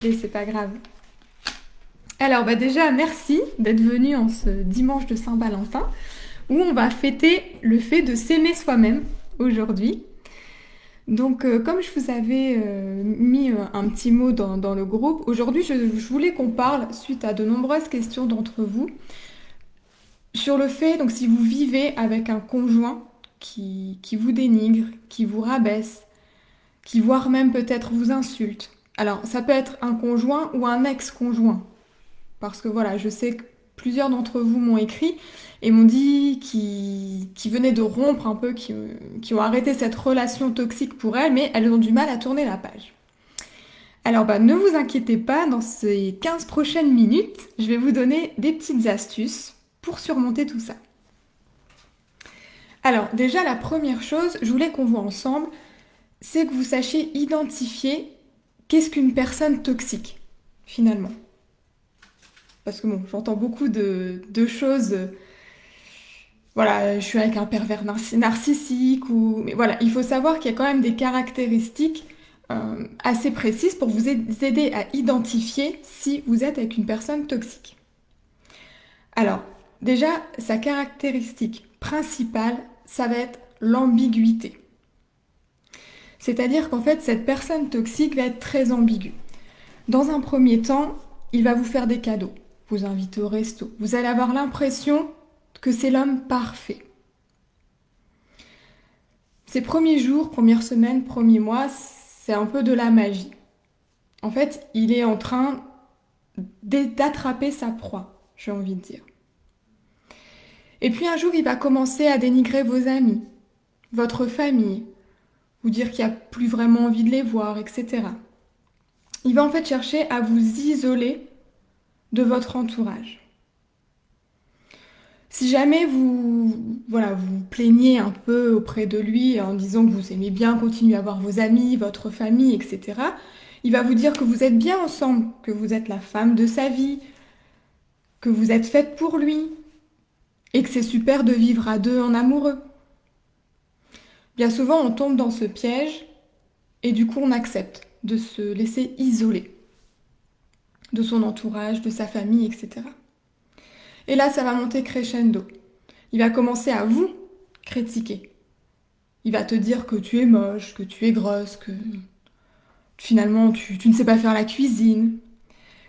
Et c'est pas grave. Alors déjà, merci d'être venu en ce dimanche de Saint-Valentin, où on va fêter le fait de s'aimer soi-même aujourd'hui. Donc comme je vous avais mis un petit mot dans le groupe, aujourd'hui je voulais qu'on parle, suite à de nombreuses questions d'entre vous, sur le fait, donc si vous vivez avec un conjoint qui vous dénigre, qui vous rabaisse, qui voire même peut-être vous insulte. Alors ça peut être un conjoint ou un ex-conjoint. Parce que voilà, je sais que plusieurs d'entre vous m'ont écrit et m'ont dit qu'ils venaient de rompre un peu, qui ont arrêté cette relation toxique pour elles, mais elles ont du mal à tourner la page. Alors ne vous inquiétez pas, dans ces 15 prochaines minutes, je vais vous donner des petites astuces pour surmonter tout ça. Alors déjà, la première chose, je voulais qu'on voit ensemble, c'est que vous sachiez identifier qu'est-ce qu'une personne toxique, finalement. Parce que bon, j'entends beaucoup de choses. Voilà, je suis avec un pervers narcissique ou. Mais voilà, il faut savoir qu'il y a quand même des caractéristiques assez précises pour vous aider à identifier si vous êtes avec une personne toxique. Alors, déjà, sa caractéristique principale, ça va être l'ambiguïté. C'est-à-dire qu'en fait, cette personne toxique va être très ambiguë. Dans un premier temps, il va vous faire des cadeaux, vous inviter au resto. Vous allez avoir l'impression que c'est l'homme parfait. Ces premiers jours, premières semaines, premiers mois, c'est un peu de la magie. En fait, il est en train d'attraper sa proie, j'ai envie de dire. Et puis un jour, il va commencer à dénigrer vos amis, votre famille, vous dire qu'il n'y a plus vraiment envie de les voir, etc. Il va en fait chercher à vous isoler de votre entourage. Si jamais vous plaignez un peu auprès de lui en disant que vous aimez bien continuer à voir vos amis, votre famille, etc., il va vous dire que vous êtes bien ensemble, que vous êtes la femme de sa vie, que vous êtes faite pour lui, et que c'est super de vivre à deux en amoureux. Bien souvent, on tombe dans ce piège, et du coup, on accepte de se laisser isoler de son entourage, de sa famille, etc. Et là, ça va monter crescendo. Il va commencer à vous critiquer. Il va te dire que tu es moche, que tu es grosse, que finalement tu ne sais pas faire la cuisine.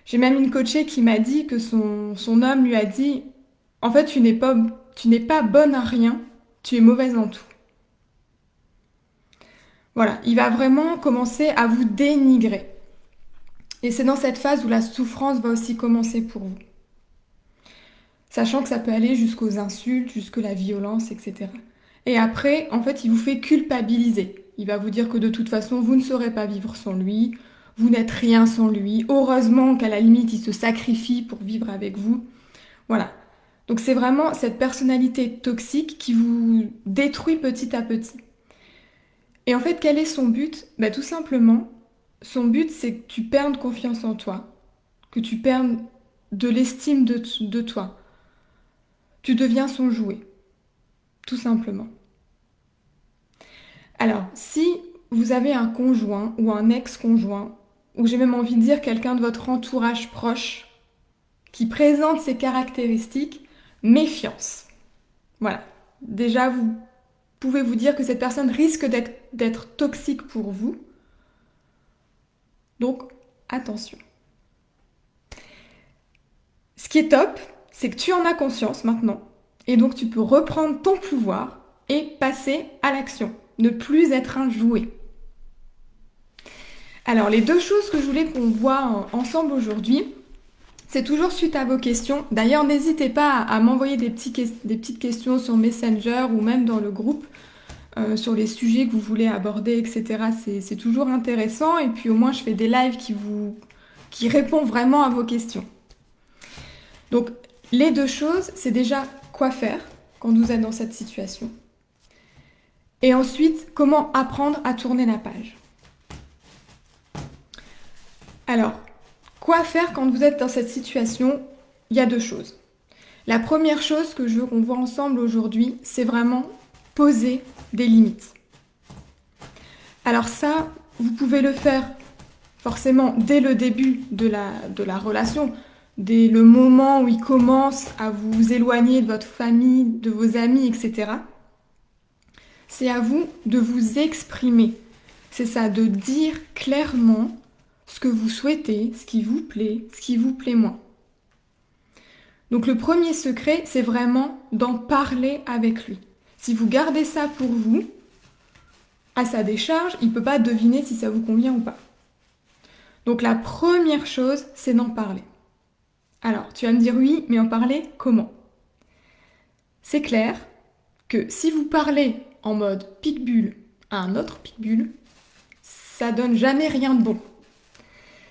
J'ai même une coachée qui m'a dit que son homme lui a dit « En fait, tu n'es pas bonne à rien, tu es mauvaise en tout. » Voilà, il va vraiment commencer à vous dénigrer. Et c'est dans cette phase où la souffrance va aussi commencer pour vous. Sachant que ça peut aller jusqu'aux insultes, jusqu'à la violence, etc. Et après, en fait, il vous fait culpabiliser. Il va vous dire que de toute façon, vous ne saurez pas vivre sans lui, vous n'êtes rien sans lui. Heureusement qu'à la limite, il se sacrifie pour vivre avec vous. Voilà. Donc c'est vraiment cette personnalité toxique qui vous détruit petit à petit. Et en fait, quel est son but ? Tout simplement, son but, c'est que tu perdes confiance en toi, que tu perdes de l'estime de toi. Tu deviens son jouet, tout simplement. Alors, si vous avez un conjoint ou un ex-conjoint, ou j'ai même envie de dire quelqu'un de votre entourage proche, qui présente ces caractéristiques, méfiance. Voilà. Déjà, vous pouvez vous dire que cette personne risque d'être toxique pour vous. Donc, attention. Ce qui est top, c'est que tu en as conscience maintenant. Et donc, tu peux reprendre ton pouvoir et passer à l'action. Ne plus être un jouet. Alors, les deux choses que je voulais qu'on voit ensemble aujourd'hui, c'est toujours suite à vos questions. D'ailleurs, n'hésitez pas à m'envoyer des petites questions sur Messenger ou même dans le groupe sur les sujets que vous voulez aborder, etc. C'est toujours intéressant. Et puis au moins, je fais des lives qui répondent vraiment à vos questions. Donc, les deux choses, c'est déjà quoi faire quand vous êtes dans cette situation. Et ensuite, comment apprendre à tourner la page. Alors, quoi faire quand vous êtes dans cette situation ? Il y a deux choses. La première chose que je veux qu'on voit ensemble aujourd'hui, c'est vraiment poser des limites. Alors ça, vous pouvez le faire forcément, dès le début de la relation, dès le moment où il commence à vous éloigner de votre famille, de vos amis, etc., c'est à vous de vous exprimer. C'est ça, de dire clairement ce que vous souhaitez, ce qui vous plaît moins. Donc le premier secret, c'est vraiment d'en parler avec lui. Si vous gardez ça pour vous, à sa décharge, il ne peut pas deviner si ça vous convient ou pas. Donc la première chose, c'est d'en parler. Alors, tu vas me dire oui, mais en parler comment? C'est clair que si vous parlez en mode pitbull à un autre pitbull, ça donne jamais rien de bon.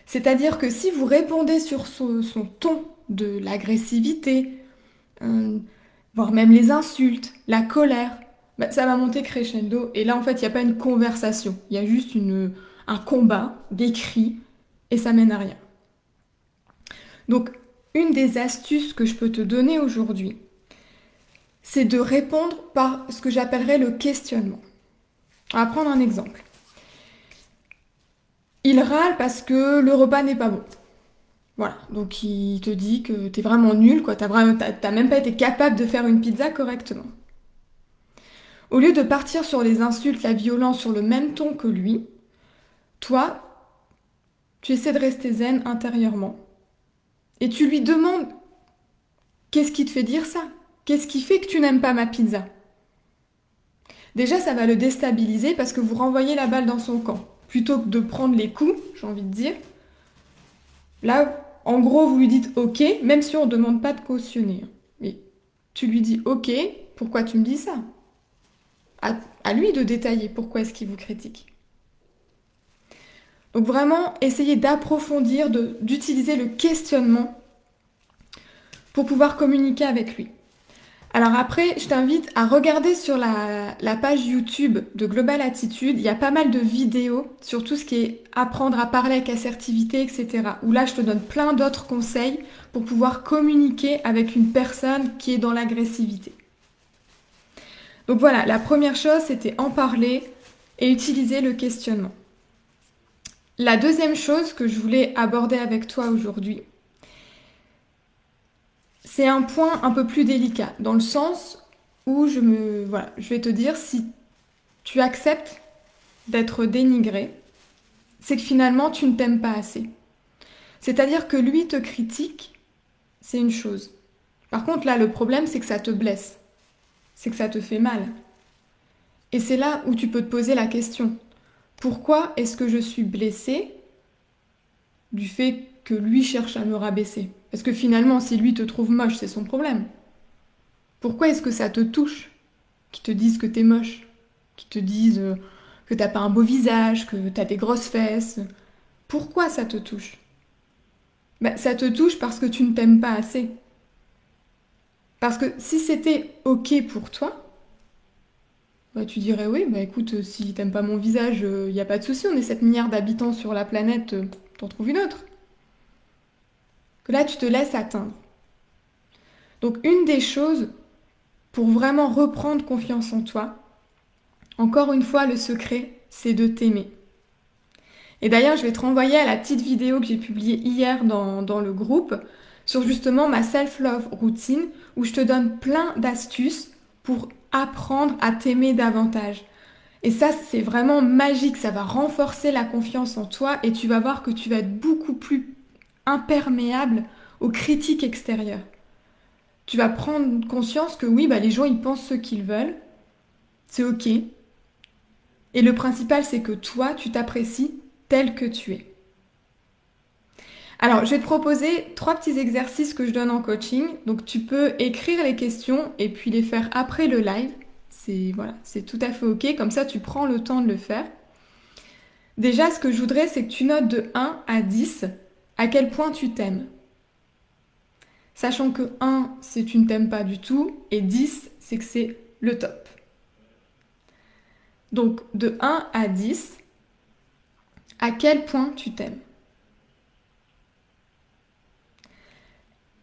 C'est-à-dire que si vous répondez sur son ton de l'agressivité, voire même les insultes, la colère, ça va monter crescendo. Et là, en fait, il n'y a pas une conversation. Il y a juste un combat, des cris, et ça mène à rien. Donc, une des astuces que je peux te donner aujourd'hui, c'est de répondre par ce que j'appellerais le questionnement. On va prendre un exemple. Il râle parce que le repas n'est pas bon. Voilà, donc il te dit que t'es vraiment nul, quoi. T'as même pas été capable de faire une pizza correctement. Au lieu de partir sur les insultes, la violence sur le même ton que lui, toi, tu essaies de rester zen intérieurement. Et tu lui demandes, qu'est-ce qui te fait dire ça? Qu'est-ce qui fait que tu n'aimes pas ma pizza? Déjà, ça va le déstabiliser parce que vous renvoyez la balle dans son camp. Plutôt que de prendre les coups, j'ai envie de dire. Là, en gros, vous lui dites OK, même si on ne demande pas de cautionner. Mais tu lui dis OK, pourquoi tu me dis ça? À lui de détailler pourquoi est-ce qu'il vous critique. Donc vraiment, essayez d'approfondir, d'utiliser le questionnement pour pouvoir communiquer avec lui. Alors après, je t'invite à regarder sur la page YouTube de Global Attitude, il y a pas mal de vidéos sur tout ce qui est apprendre à parler avec assertivité, etc. Où là, je te donne plein d'autres conseils pour pouvoir communiquer avec une personne qui est dans l'agressivité. Donc voilà, la première chose, c'était en parler et utiliser le questionnement. La deuxième chose que je voulais aborder avec toi aujourd'hui, c'est un point un peu plus délicat, dans le sens où je vais te dire, si tu acceptes d'être dénigré, c'est que finalement tu ne t'aimes pas assez. C'est-à-dire que lui te critique, c'est une chose. Par contre là, le problème, c'est que ça te blesse, c'est que ça te fait mal. Et c'est là où tu peux te poser la question. Pourquoi est-ce que je suis blessée du fait que lui cherche à me rabaisser? Parce que finalement, si lui te trouve moche, c'est son problème. Pourquoi est-ce que ça te touche qu'ils te disent que t'es moche, qu'ils te disent que t'as pas un beau visage, que t'as des grosses fesses? Pourquoi ça te touche? Ça te touche parce que tu ne t'aimes pas assez. Parce que si c'était ok pour toi, tu dirais oui, écoute, si t'aimes pas mon visage, y a pas de souci, on est 7 milliards d'habitants sur la planète, t'en trouves une autre. Que là, tu te laisses atteindre. Donc une des choses pour vraiment reprendre confiance en toi, encore une fois, le secret, c'est de t'aimer. Et d'ailleurs, je vais te renvoyer à la petite vidéo que j'ai publiée hier dans le groupe sur justement ma self-love routine où je te donne plein d'astuces pour apprendre à t'aimer davantage. Et ça, c'est vraiment magique, ça va renforcer la confiance en toi et tu vas voir que tu vas être beaucoup plus imperméable aux critiques extérieures. Tu vas prendre conscience que oui, les gens, ils pensent ce qu'ils veulent, c'est ok. Et le principal, c'est que toi, tu t'apprécies tel que tu es. Alors, je vais te proposer 3 petits exercices que je donne en coaching. Donc, tu peux écrire les questions et puis les faire après le live. C'est tout à fait ok. Comme ça, tu prends le temps de le faire. Déjà, ce que je voudrais, c'est que tu notes de 1 à 10 à quel point tu t'aimes. Sachant que 1, c'est tu ne t'aimes pas du tout, et 10, c'est que c'est le top. Donc, de 1 à 10, à quel point tu t'aimes?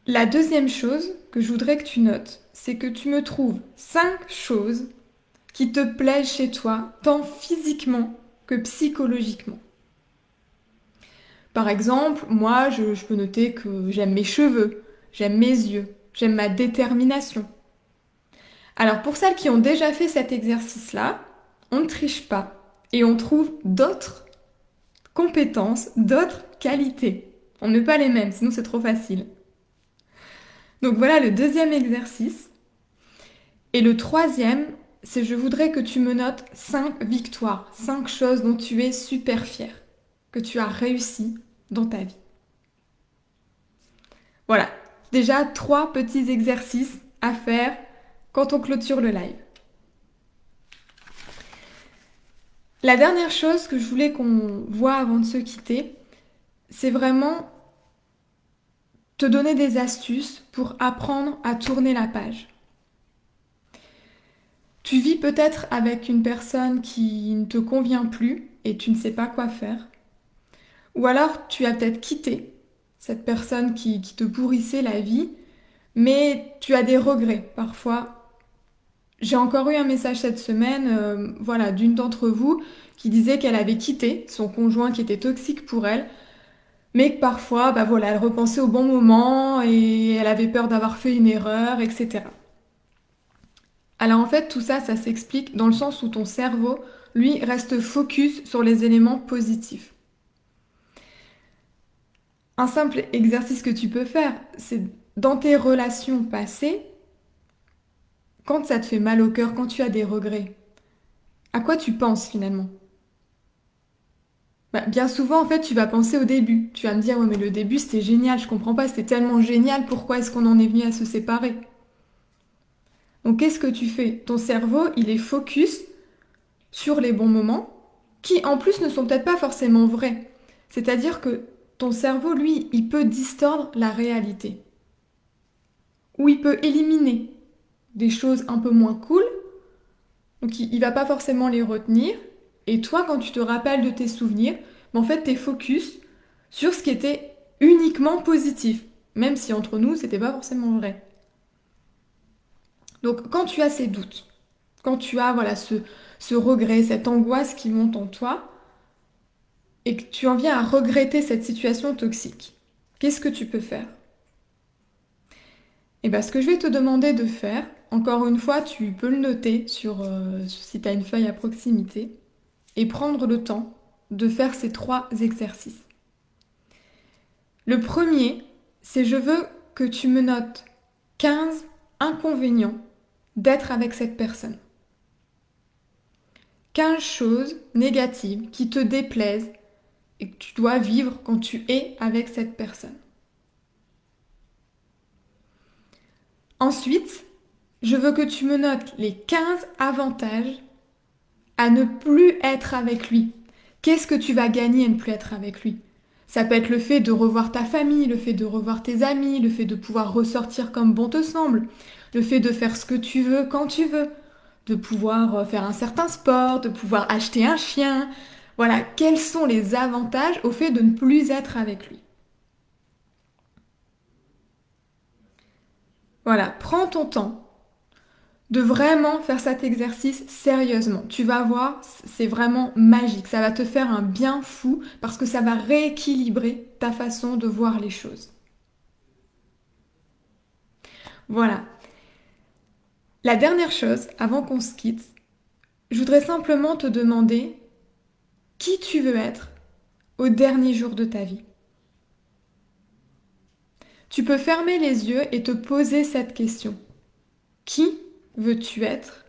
La deuxième chose que je voudrais que tu notes, c'est que tu me trouves 5 choses qui te plaisent chez toi, tant physiquement que psychologiquement. Par exemple, moi, je peux noter que j'aime mes cheveux, j'aime mes yeux, j'aime ma détermination. Alors pour celles qui ont déjà fait cet exercice-là, on ne triche pas et on trouve d'autres compétences, d'autres qualités. On ne met pas les mêmes, sinon c'est trop facile. Donc voilà le deuxième exercice. Et le troisième, c'est je voudrais que tu me notes 5 victoires, 5 choses dont tu es super fier, que tu as réussi dans ta vie. Voilà, déjà 3 petits exercices à faire quand on clôture le live. La dernière chose que je voulais qu'on voit avant de se quitter, c'est vraiment te donner des astuces pour apprendre à tourner la page. Tu vis peut-être avec une personne qui ne te convient plus et tu ne sais pas quoi faire. Ou alors tu as peut-être quitté cette personne qui te pourrissait la vie, mais tu as des regrets parfois. J'ai encore eu un message cette semaine, voilà, d'une d'entre vous qui disait qu'elle avait quitté son conjoint qui était toxique pour elle, mais que parfois, bah voilà, elle repensait au bon moment et elle avait peur d'avoir fait une erreur, etc. Alors en fait, tout ça, ça s'explique dans le sens où ton cerveau, lui, reste focus sur les éléments positifs. Un simple exercice que tu peux faire, c'est dans tes relations passées, quand ça te fait mal au cœur, quand tu as des regrets, à quoi tu penses finalement? Bah, bien souvent, en fait, tu vas penser au début. Tu vas me dire, ouais, mais le début, c'était génial, je comprends pas, c'était tellement génial, pourquoi est-ce qu'on en est venu à se séparer? Donc, qu'est-ce que tu fais? Ton cerveau, il est focus sur les bons moments, qui en plus ne sont peut-être pas forcément vrais. C'est-à-dire que ton cerveau, lui, il peut distordre la réalité. Ou il peut éliminer des choses un peu moins cool, donc il va pas forcément les retenir. Et toi, quand tu te rappelles de tes souvenirs, en fait, t'es focus sur ce qui était uniquement positif, même si entre nous, c'était pas forcément vrai. Donc, quand tu as ces doutes, quand tu as voilà ce regret, cette angoisse qui monte en toi, et que tu en viens à regretter cette situation toxique, qu'est-ce que tu peux faire? Et bien, ce que je vais te demander de faire, encore une fois, tu peux le noter si tu as une feuille à proximité, et prendre le temps de faire ces 3 exercices. Le premier, c'est je veux que tu me notes 15 inconvénients d'être avec cette personne. 15 choses négatives qui te déplaisent et que tu dois vivre quand tu es avec cette personne. Ensuite, je veux que tu me notes les 15 avantages à ne plus être avec lui. Qu'est-ce que tu vas gagner à ne plus être avec lui? Ça peut être le fait de revoir ta famille, le fait de revoir tes amis, le fait de pouvoir ressortir comme bon te semble, le fait de faire ce que tu veux quand tu veux, de pouvoir faire un certain sport, de pouvoir acheter un chien. Voilà, quels sont les avantages au fait de ne plus être avec lui? Voilà, prends ton temps de vraiment faire cet exercice sérieusement. Tu vas voir, c'est vraiment magique. Ça va te faire un bien fou parce que ça va rééquilibrer ta façon de voir les choses. Voilà. La dernière chose, avant qu'on se quitte, je voudrais simplement te demander qui tu veux être au dernier jour de ta vie. Tu peux fermer les yeux et te poser cette question. Qui veux-tu être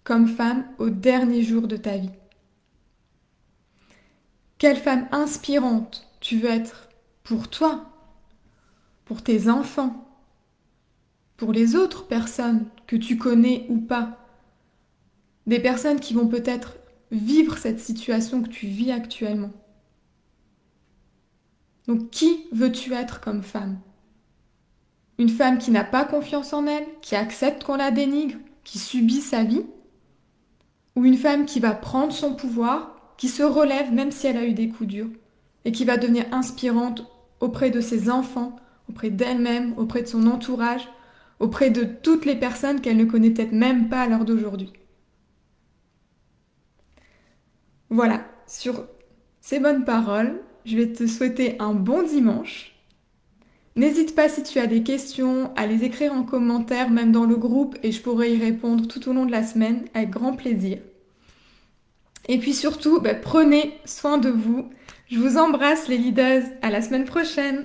comme femme au dernier jour de ta vie? Quelle femme inspirante tu veux être pour toi, pour tes enfants, pour les autres personnes que tu connais ou pas, des personnes qui vont peut-être vivre cette situation que tu vis actuellement. Donc qui veux-tu être comme femme? Une femme qui n'a pas confiance en elle, qui accepte qu'on la dénigre, qui subit sa vie? Ou une femme qui va prendre son pouvoir, qui se relève même si elle a eu des coups durs, et qui va devenir inspirante auprès de ses enfants, auprès d'elle-même, auprès de son entourage, auprès de toutes les personnes qu'elle ne connaît peut-être même pas à l'heure d'aujourd'hui. Voilà, sur ces bonnes paroles, je vais te souhaiter un bon dimanche. N'hésite pas si tu as des questions à les écrire en commentaire, même dans le groupe, et je pourrai y répondre tout au long de la semaine avec grand plaisir. Et puis surtout, prenez soin de vous. Je vous embrasse les leaders, à la semaine prochaine.